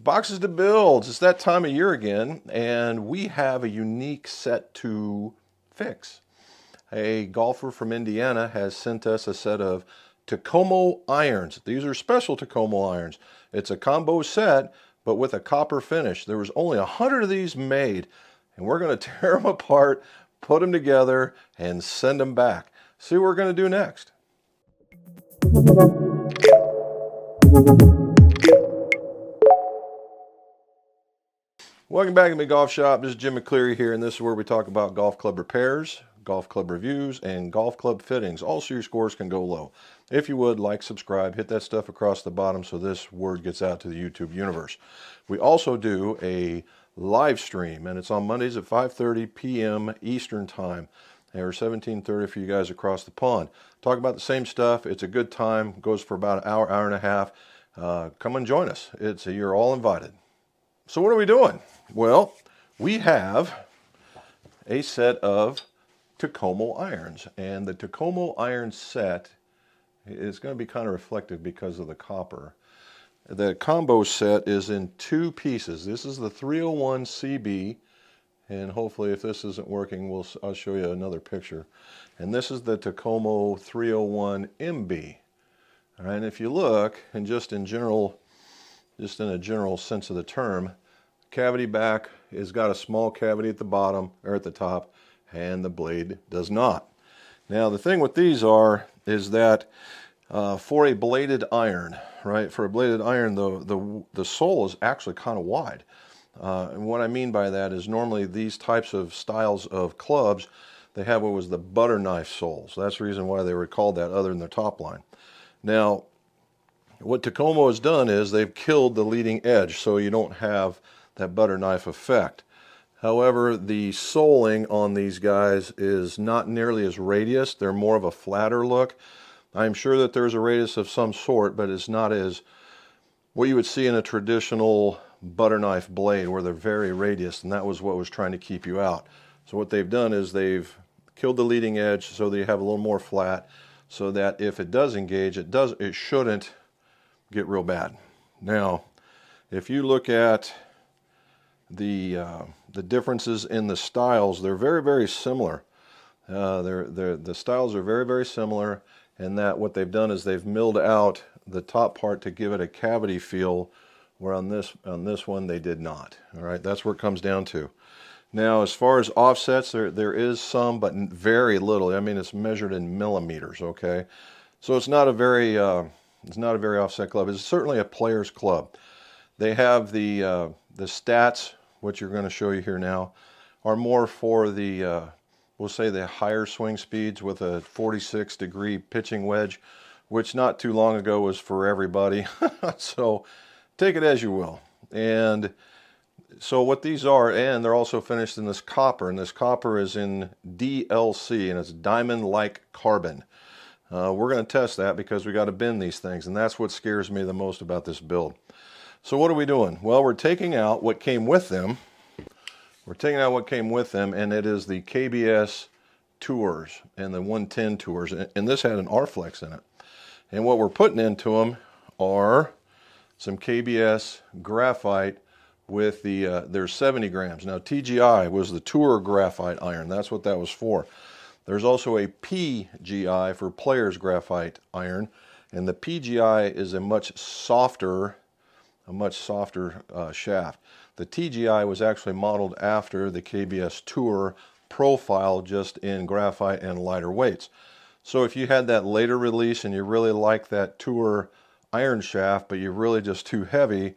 Boxes to builds. It's that time of year again, and we have a unique set to fix. A golfer from Indiana has sent us a set of Tacomo irons. These are special Tacomo irons. It's a combo set, but with a copper finish. There was only 100 of these made, and we're going to tear them apart, put them together, and send them back. See what we're going to do next. Welcome back to my golf shop. This is Jim McCleary here, and this is where we talk about golf club repairs, golf club reviews, and golf club fittings. Also, your scores can go low. If you would, like, subscribe, hit that stuff across the bottom so this word gets out to the YouTube universe. We also do a live stream, and it's on Mondays at 5:30 p.m. Eastern Time, or 17:30 for you guys across the pond. Talk about the same stuff. It's a good time. Goes for about an hour, hour and a half. Come and join us. You're all invited. So what are we doing? Well, we have a set of Tacomo irons, and the Tacomo iron set is going to be kind of reflective because of the copper. The combo set is in two pieces. This is the 301 CB, and hopefully if this isn't working, I'll show you another picture. And this is the Tacomo 301 MB. All right, and if you look, and just in a general sense of the term, cavity back has got a small cavity at the bottom or at the top, and the blade does not. Now the thing with these is that for a bladed iron, right? For a bladed iron, the sole is actually kind of wide. And what I mean by that is normally these types of styles of clubs, they have what was the butter knife soles. That's the reason why they were called that, other than their top line. Now, what Tacomo has done is they've killed the leading edge, so you don't have that butter knife effect. However, the soling on these guys is not nearly as radius. They're more of a flatter look. I'm sure that there's a radius of some sort, but it's not as what you would see in a traditional butter knife blade where they're very radius, and that was what was trying to keep you out. So what they've done is they've killed the leading edge so that you have a little more flat, so that if it does engage, it shouldn't get real bad. Now, if you look at the differences in the styles, they're very, very similar. The styles are very, very similar, and that what they've done is they've milled out the top part to give it a cavity feel, where on this one they did not. All right, that's where it comes down to. Now, as far as offsets, there is some, but very little. I mean, it's measured in millimeters. Okay, so it's not a very offset club. It's certainly a player's club. They have the stats, which you're going to show you here now, are more for the we'll say the higher swing speeds with a 46-degree pitching wedge, which not too long ago was for everybody. So take it as you will. And so what these are, and they're also finished in this copper, and this copper is in DLC, and it's diamond-like carbon. We're going to test that because we got to bend these things, and that's what scares me the most about this build. So what are we doing? Well, we're taking out what came with them. And it is the KBS Tours and the 110 Tours, and this had an R-Flex in it. And what we're putting into them are some KBS graphite with there's 70 grams. Now, TGI was the Tour graphite iron. That's what that was for. There's also a PGI for Players Graphite iron, and the PGI is a much softer shaft. The TGI was actually modeled after the KBS Tour profile, just in graphite and lighter weights. So if you had that later release and you really like that Tour iron shaft, but you're really just too heavy,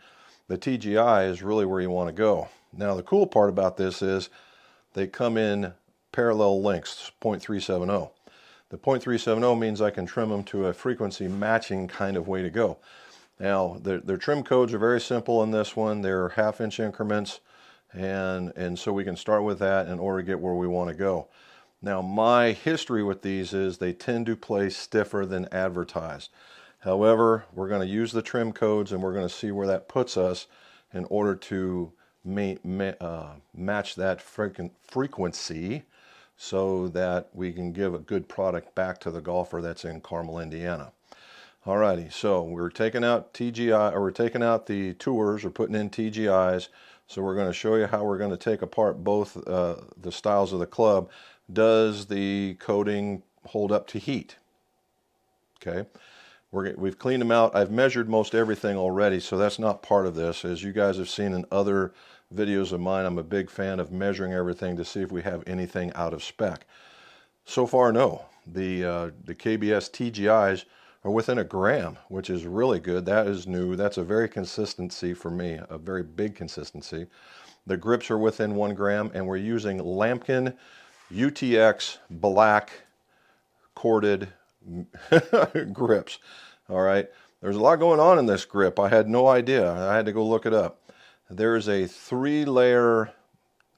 the TGI is really where you want to go. Now, the cool part about this is they come in parallel lengths, 0.370. The 0.370 means I can trim them to a frequency matching kind of way to go. Now, their trim codes are very simple in this one. They're half-inch increments, and so we can start with that in order to get where we want to go. Now, my history with these is they tend to play stiffer than advertised. However, we're going to use the trim codes, and we're going to see where that puts us in order to match that frequency so that we can give a good product back to the golfer that's in Carmel, Indiana. Alrighty, so we're taking out TGI, or we're taking out the tours, or putting in TGIs. So we're going to show you how we're going to take apart both the styles of the club. Does the coating hold up to heat? Okay, we've cleaned them out. I've measured most everything already, so that's not part of this. As you guys have seen in other videos of mine, I'm a big fan of measuring everything to see if we have anything out of spec. So far, no. The KBS TGIs are within a gram, which is really good. That is new. That's a very consistency for me, a very big consistency. The grips are within 1 gram, and we're using Lambkin UTX black corded grips. All right. There's a lot going on in this grip. I had no idea. I had to go look it up. There is a three layers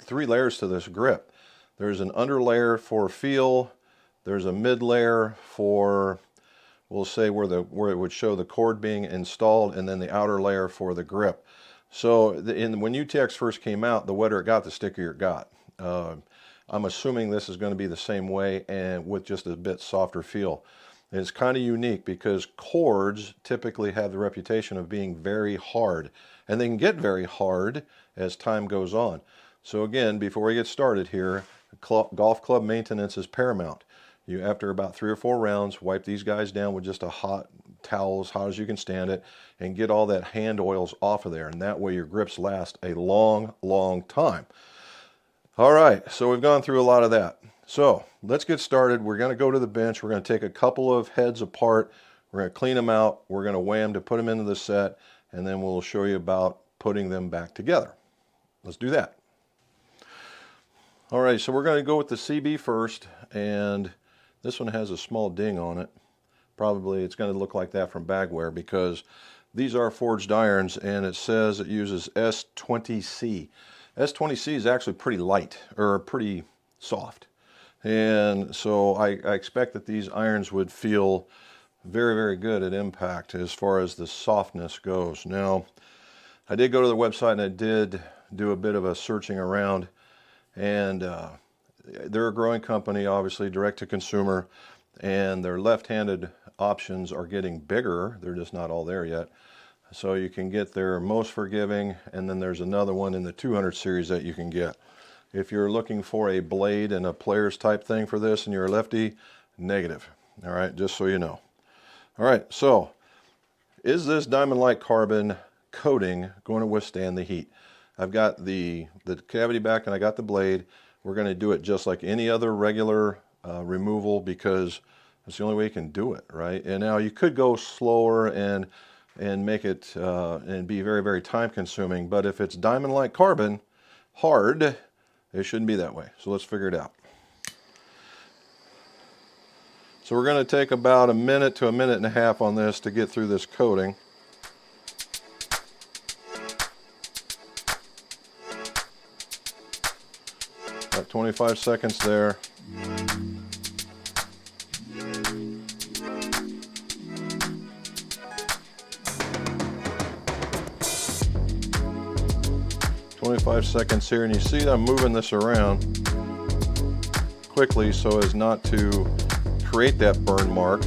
to this grip. There's an under layer for feel. There's a mid layer for, we'll say, where it would show the cord being installed, and then the outer layer for the grip. So when UTX first came out, the wetter it got, the stickier it got. I'm assuming this is going to be the same way, and with just a bit softer feel. And it's kind of unique because cords typically have the reputation of being very hard, and they can get very hard as time goes on. So again, before we get started here, golf club maintenance is paramount. You, after about 3 or 4 rounds, wipe these guys down with just a hot towel, as hot as you can stand it, and get all that hand oils off of there. And that way your grips last a long, long time. All right, so we've gone through a lot of that. So let's get started. We're going to go to the bench. We're going to take a couple of heads apart. We're going to clean them out. We're going to weigh them to put them into the set, and then we'll show you about putting them back together. Let's do that. All right, so we're going to go with the CB first, and this one has a small ding on it. Probably it's going to look like that from bagware because these are forged irons, and it says it uses S20C. S20C is actually pretty light, or pretty soft. And so I expect that these irons would feel very, very good at impact as far as the softness goes. Now, I did go to the website and I did do a bit of a searching around, and they're a growing company, obviously direct to consumer, and their left-handed options are getting bigger. They're just not all there yet. So you can get their most forgiving, and then there's another one in the 200 series that you can get. If you're looking for a blade and a player's type thing for this and you're a lefty, negative. All right, just so you know. All right, so is this diamond-like carbon coating going to withstand the heat? I've got the cavity back and I got the blade. We're going to do it just like any other regular removal because that's the only way you can do it, right? And now you could go slower and make it and be very, very time consuming, but if it's diamond-like carbon, hard, it shouldn't be that way. So let's figure it out. So we're going to take about a minute to a minute and a half on this to get through this coating. About 25 seconds there. Seconds here, and you see I'm moving this around quickly so as not to create that burn mark.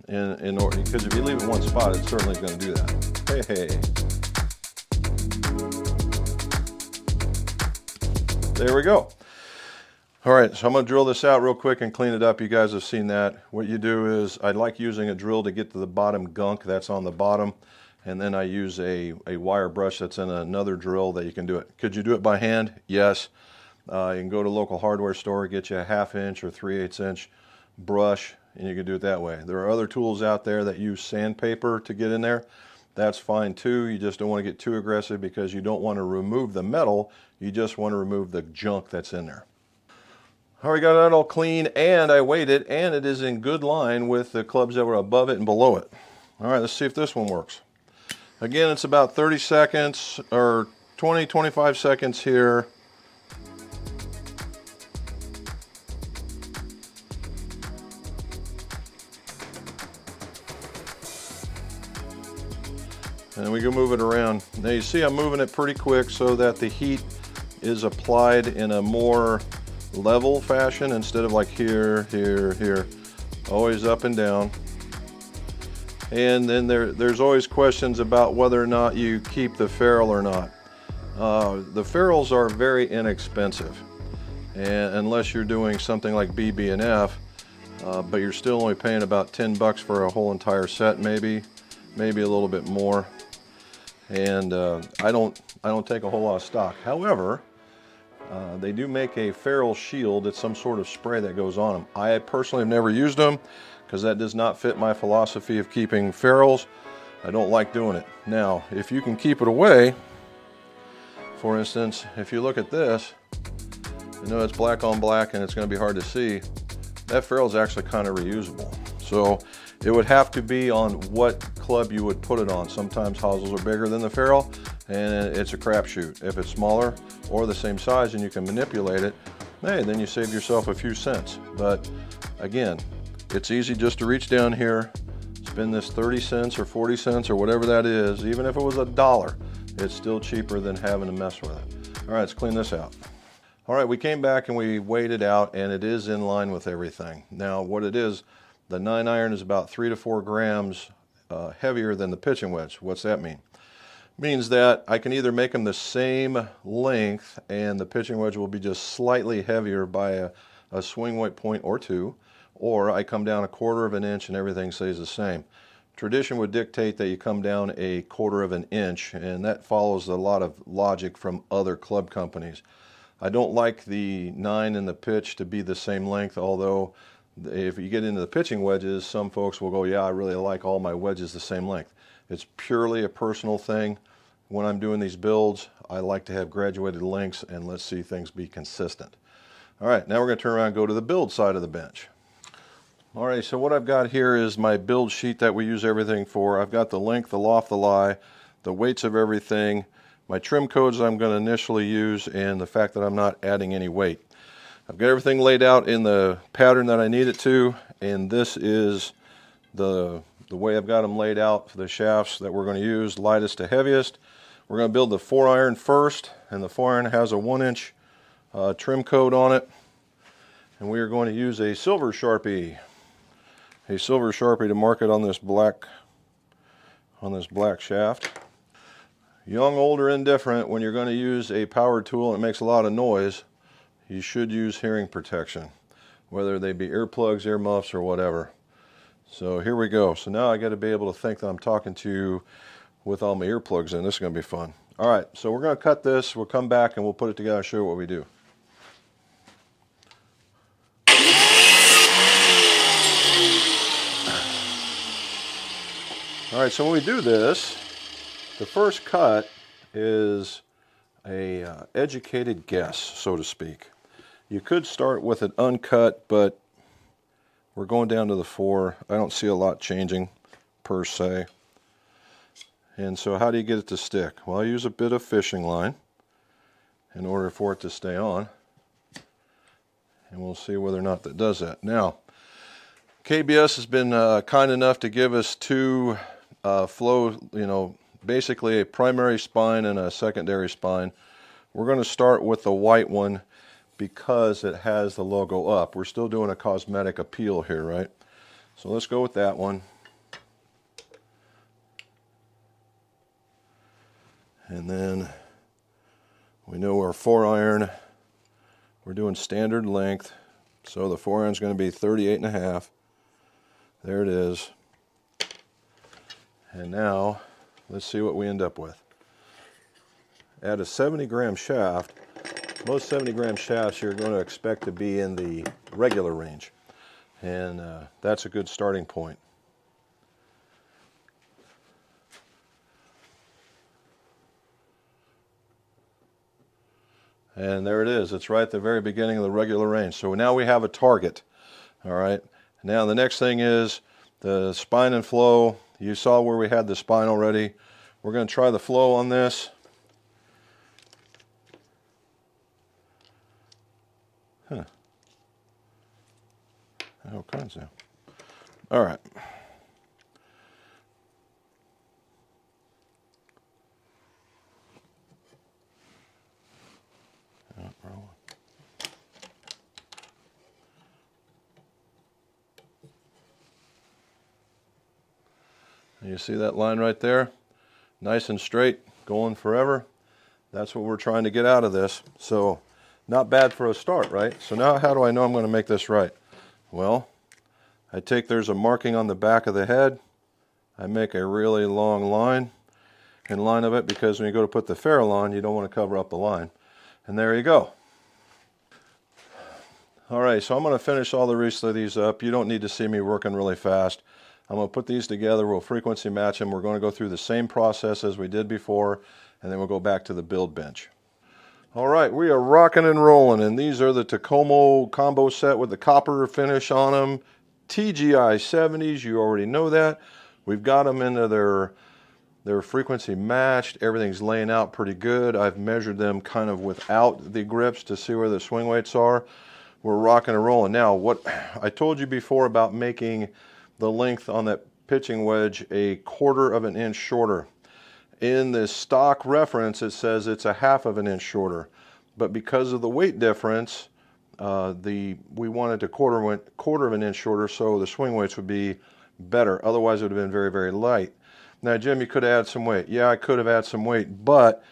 In order, because if you leave it in one spot, it's certainly going to do that. Hey. There we go. All right, so I'm going to drill this out real quick and clean it up. You guys have seen that. What you do is, I like using a drill to get to the bottom gunk that's on the bottom, and then I use a wire brush that's in another drill that you can do it. Could you do it by hand? Yes. You can go to a local hardware store, get you a 1/2 inch or 3/8 inch brush, and you can do it that way. There are other tools out there that use sandpaper to get in there. That's fine too. You just don't want to get too aggressive because you don't want to remove the metal. You just want to remove the junk that's in there. All right, got that all clean, and I weighed it, and it is in good line with the clubs that were above it and below it. All right, let's see if this one works. Again, it's about 30 seconds, or 20, 25 seconds here. And we can move it around. Now you see I'm moving it pretty quick so that the heat is applied in a more level fashion instead of like here, here, here. Always up and down. And then there's always questions about whether or not you keep the ferrule or not. The ferrules are very inexpensive, and unless you're doing something like BB&F, but you're still only paying about 10 bucks for a whole entire set, maybe a little bit more. And I don't take a whole lot of stock. However, they do make a ferrule shield. It's some sort of spray that goes on them. I personally have never used them because that does not fit my philosophy of keeping ferrules. I don't like doing it. Now, if you can keep it away, for instance, if you look at this, you know it's black on black and it's going to be hard to see. That ferrule is actually kind of reusable. So it would have to be on what club you would put it on. Sometimes hosels are bigger than the ferrule and it's a crapshoot. If it's smaller or the same size and you can manipulate it, hey, then you save yourself a few cents. But again, it's easy just to reach down here, spend this 30 cents or 40 cents or whatever that is. Even if it was $1, it's still cheaper than having to mess with it. All right, let's clean this out. All right, we came back and we weighed it out and it is in line with everything. Now what it is, the 9-iron is about 3 to 4 grams heavier than the pitching wedge. What's that mean? It means that I can either make them the same length and the pitching wedge will be just slightly heavier by a swing weight point or two, or I come down 1/4 of an inch and everything stays the same. Tradition would dictate that you come down 1/4 of an inch, and that follows a lot of logic from other club companies. I don't like the 9 and the pitch to be the same length, although if you get into the pitching wedges, some folks will go, yeah, I really like all my wedges the same length. It's purely a personal thing. When I'm doing these builds, I like to have graduated lengths and let's see things be consistent. All right, now we're going to turn around and go to the build side of the bench. All right, so what I've got here is my build sheet that we use everything for. I've got the length, the loft, the lie, the weights of everything, my trim codes I'm going to initially use, and the fact that I'm not adding any weight. I've got everything laid out in the pattern that I need it to, and this is the way I've got them laid out for the shafts that we're going to use, lightest to heaviest. We're going to build the 4-iron first, and the 4-iron has a 1-inch trim code on it, and we are going to use a silver Sharpie. A silver Sharpie to mark it on this black shaft. Young, old, or indifferent, when you're going to use a power tool and it makes a lot of noise, you should use hearing protection, whether they be earplugs, earmuffs, or whatever. So here we go. So now I got to be able to think that I'm talking to you with all my earplugs in. This is going to be fun. All right, so we're going to cut this. We'll come back and we'll put it together and show you what we do. All right, so when we do this, the first cut is a educated guess, so to speak. You could start with an uncut, but we're going down to the 4. I don't see a lot changing per se. And so how do you get it to stick? Well, I use a bit of fishing line in order for it to stay on. And we'll see whether or not that does that. Now, KBS has been kind enough to give us 2 flow, basically a primary spine and a secondary spine. We're going to start with the white one because it has the logo up. We're still doing a cosmetic appeal here, right? So let's go with that one. And then we know our 4-iron, we're doing standard length. So the 4-iron is going to be 38.5. There it is. And now, let's see what we end up with. At a 70-gram shaft, most 70-gram shafts you're going to expect to be in the regular range. And that's a good starting point. And there it is. It's right at the very beginning of the regular range. So now we have a target. All right. Now the next thing is the spine and flow. You saw where we had the spine already. We're going to try the flow on this. Huh. All kinds of. All right. You see that line right there? Nice and straight, going forever. That's what we're trying to get out of this. So not bad for a start, right? So now how do I know I'm going to make this right? Well, there's a marking on the back of the head. I make a really long line in line of it, because when you go to put the ferrule on, you don't want to cover up the line. And there you go. All right, so I'm going to finish all the rest of these up. You don't need to see me working really fast. I'm going to put these together. We'll frequency match them. We're going to go through the same process as we did before, and then we'll go back to the build bench. All right, we are rocking and rolling, and these are the Tacomo combo set with the copper finish on them. TGI 70s, you already know that. We've got them into their frequency matched. Everything's laying out pretty good. I've measured them kind of without the grips to see where the swing weights are. We're rocking and rolling. Now, what I told you before about making the length on that pitching wedge a 1/4 of an inch shorter. In the stock reference, it says it's a 1/2 of an inch shorter. But because of the weight difference, we wanted a 1/4 of an inch shorter, so the swing weights would be better. Otherwise, it would have been very, very light. Now, Jim, you could add some weight. Yeah, I could have added some weight, but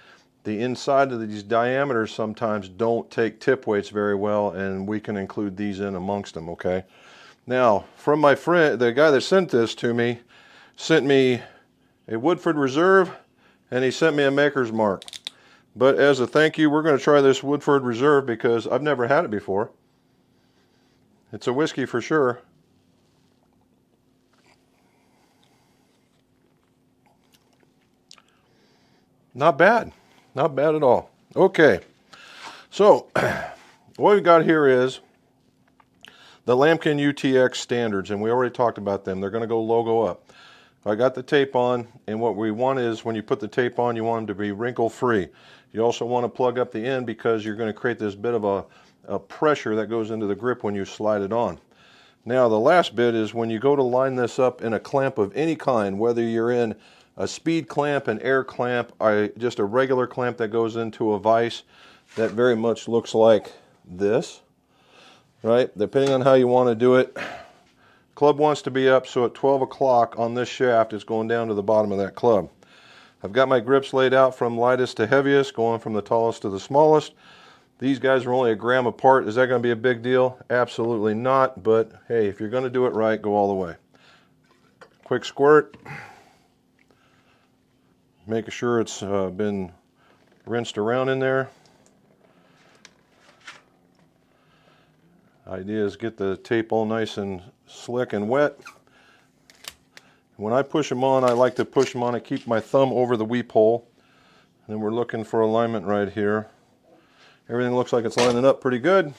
the inside of these diameters sometimes don't take tip weights very well, and we can include these in amongst them, okay? Now, from my friend, the guy that sent this to me, sent me a Woodford Reserve, and he sent me a Maker's Mark. But as a thank you, we're going to try this Woodford Reserve because I've never had it before. It's a whiskey for sure. Not bad. Not bad at all. Okay. So, what we've got here is the Lamkin UTX standards, and we already talked about them. They're going to go logo up. I got the tape on, and what we want is when you put the tape on, you want them to be wrinkle-free. You also want to plug up the end because you're going to create this bit of a pressure that goes into the grip when you slide it on. Now, the last bit is when you go to line this up in a clamp of any kind, whether you're in a speed clamp, an air clamp, just a regular clamp that goes into a vise that very much looks like this, right? Depending on how you want to do it. Club wants to be up, so at 12 o'clock on this shaft, it's going down to the bottom of that club. I've got my grips laid out from lightest to heaviest, going from the tallest to the smallest. These guys are only 1 gram apart. Is that going to be a big deal? Absolutely not, but hey, if you're going to do it right, go all the way. Quick squirt. Making sure it's been rinsed around in there. Idea is get the tape all nice and slick and wet. When I push them on, I like to push them on and keep my thumb over the weep hole. And we're looking for alignment right here. Everything looks like it's lining up pretty good.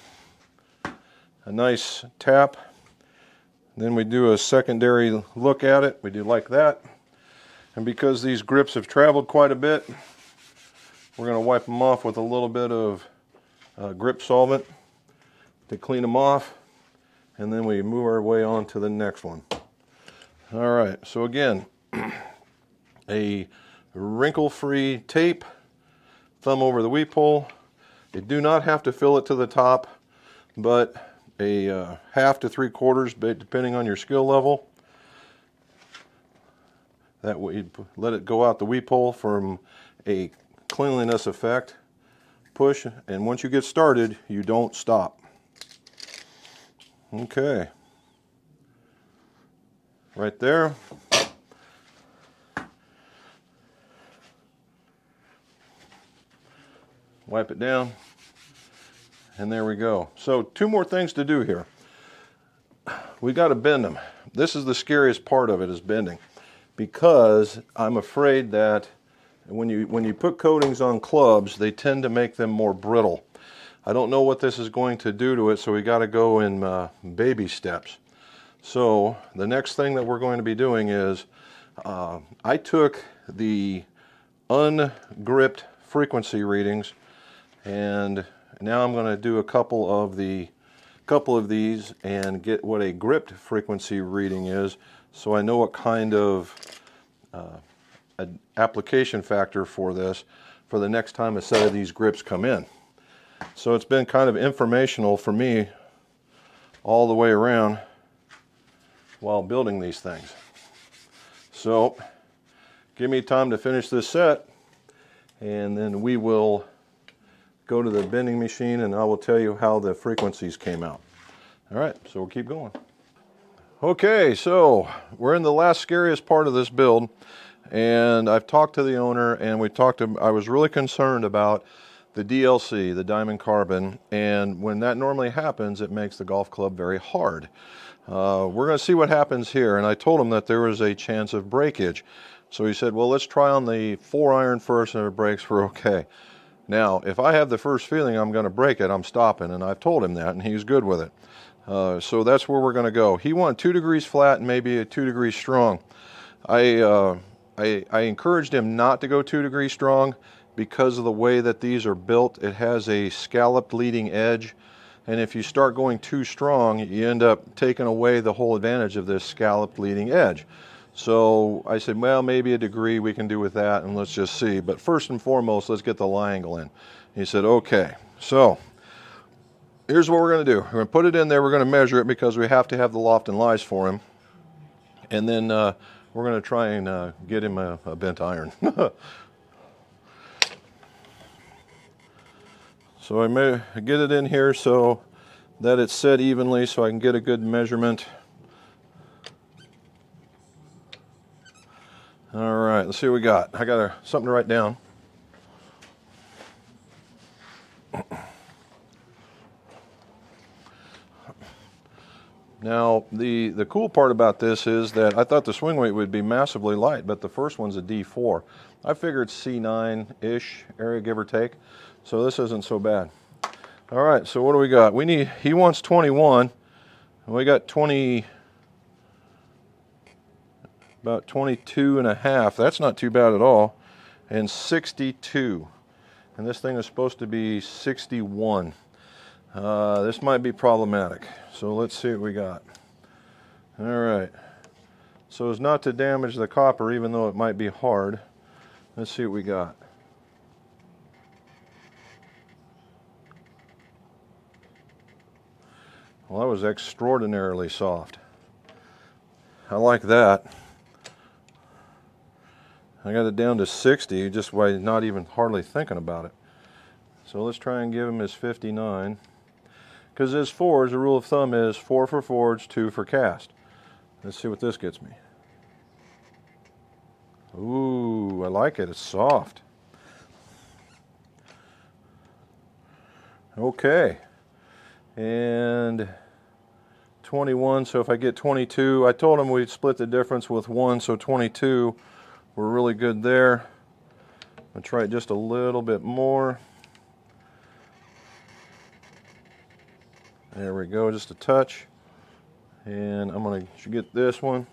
A nice tap. Then we do a secondary look at it. We do like that. And because these grips have traveled quite a bit, we're going to wipe them off with a little bit of grip solvent to clean them off. And then we move our way on to the next one. All right, so again, a wrinkle-free tape, thumb over the weep hole. You do not have to fill it to the top, but a 1/2 to 3/4, depending on your skill level. That way, you let it go out the weep hole from a cleanliness effect. Push, and once you get started, you don't stop. Okay. Right there. Wipe it down. And there we go. So 2 more things to do here. We got to bend them. This is the scariest part of it, is bending. Because I'm afraid that when you put coatings on clubs, they tend to make them more brittle. I don't know what this is going to do to it, so we got to go in baby steps. So the next thing that we're going to be doing is I took the ungripped frequency readings, and now I'm going to do a couple of these and get what a gripped frequency reading is, so I know what kind of application factor for this for the next time a set of these grips come in. So it's been kind of informational for me all the way around while building these things. So give me time to finish this set, and then we will go to the bending machine and I will tell you how the frequencies came out. All right, so we'll keep going. Okay, so we're in the last scariest part of this build, and I've talked to the owner, and I was really concerned about the DLC, the diamond carbon, and when that normally happens, it makes the golf club very hard. We're going to see what happens here, and I told him that there was a chance of breakage. So he said, well, let's try on the 4-iron first, and if it breaks, we're okay. Now, if I have the first feeling I'm going to break it, I'm stopping, and I've told him that, and he's good with it. So that's where we're going to go. He wanted 2 degrees flat and maybe a 2 degrees strong. I encouraged him not to go 2 degrees strong because of the way that these are built. It has a scalloped leading edge, and if you start going too strong, you end up taking away the whole advantage of this scalloped leading edge. So I said, well, maybe a degree we can do with that, and let's just see. But first and foremost, let's get the lie angle in. He said, okay. So here's what we're going to do. We're going to put it in there. We're going to measure it because we have to have the loft and lies for him. And then we're going to try and get him a bent iron. So I may get it in here so that it's set evenly so I can get a good measurement. All right, let's see what we got. I got something to write down. Now, the cool part about this is that I thought the swing weight would be massively light, but the first one's a D4. I figured C9-ish area, give or take, so this isn't so bad. All right, so what do we got? He wants 21, and we got 20, about 22 and a half. That's not too bad at all, and 62. And this thing is supposed to be 61. This might be problematic, so let's see what we got. All right, so as not to damage the copper, even though it might be hard, let's see what we got. Well, that was extraordinarily soft. I like that. I got it down to 60 just by not even hardly thinking about it. So let's try and give him his 59. Because his forwards, the rule of thumb is 4 for forwards, 2 for cast. Let's see what this gets me. Ooh, I like it. It's soft. Okay. And 21, so if I get 22, I told him we'd split the difference with 1, so 22, we're really good there. I'll try it just a little bit more. There we go, just a touch. And I'm going to get this one.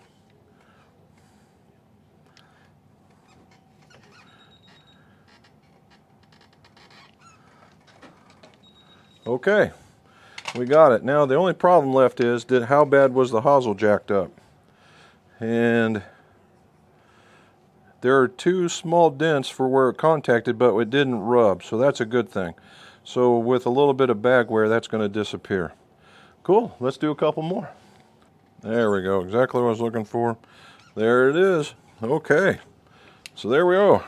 Okay, we got it. Now the only problem left is how bad was the hosel jacked up? And there are 2 small dents for where it contacted, but it didn't rub, so that's a good thing. So with a little bit of bag wear, that's going to disappear. Cool, let's do a couple more. There we go, exactly what I was looking for. There it is. Okay, so there we go.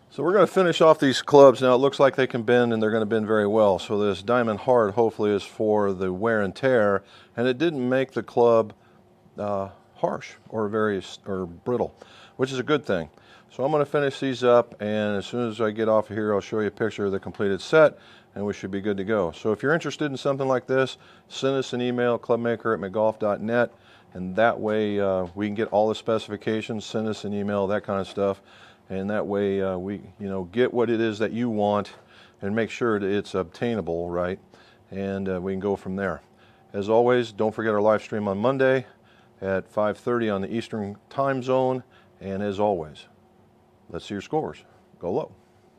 So we're going to finish off these clubs. Now it looks like they can bend, and they're going to bend very well. So this diamond hard hopefully is for the wear and tear, and it didn't make the club harsh or brittle, which is a good thing. So I'm going to finish these up, and as soon as I get off of here, I'll show you a picture of the completed set, and we should be good to go. So if you're interested in something like this, send us an email, clubmaker@mcgolf.net, and that way we can get all the specifications. Send us an email, that kind of stuff, and that way we get what it is that you want and make sure that it's obtainable, right? And we can go from there. As always, don't forget our live stream on Monday at 5:30 on the Eastern time zone, and as always, let's see your scores. Go low.